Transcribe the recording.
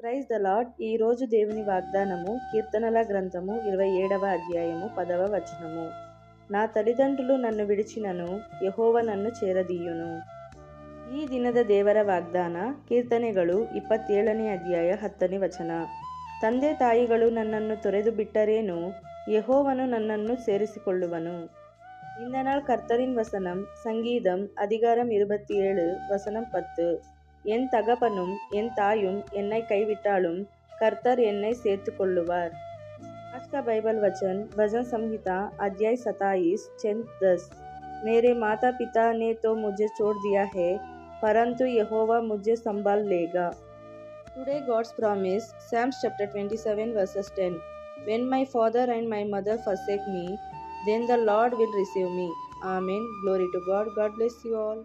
Praise the lord. ఈ రోజు దేవుని వాగ్దానము కీర్తనల గ్రంథము 27వ అధ్యాయము 10వ వచనము. నా తల్లిదండ్రులు నన్ను విడిచినను ಯೆಹೋವ ನನ್ನು ಸೇರದೀಯುನು. ಈ ದಿನದ ದೇವರ ವಾಗ್ದಾನ ಕೀರ್ತನೆಗಳು 27ನೇ ಅಧ್ಯಾಯ 10ನೇ ವಚನ. ತಂದೆ ತಾಯಿಗಳು ನನ್ನನ್ನು ತೊರೆದು ಬಿಟ್ಟರೇನು, ಯೆಹೋವನು ನನ್ನನ್ನು ಸೇರಿಸಿಕೊಳ್ಳುವನು. இந்த நாள் கர்த்தரின் வசனம். சங்கீதம் அதிகாரம் 27 வசனம் 10. என் தகப்பனும் என் தாயும் என்னை கைவிட்டாலும் கர்த்தர் என்னை சேர்த்து கொள்ளுவார். आज का बाइबल वचन भजन संहिता अध्याय 27 10. मेरे माता पिता ने तो मुझे छोड़ दिया है, परंतु यहोवा मुझे संभाल लेगा. Today God's promise, Psalms chapter 27 verses 10. When my father and my mother forsake me, then the Lord will receive me. Amen. Glory to God. God bless you all.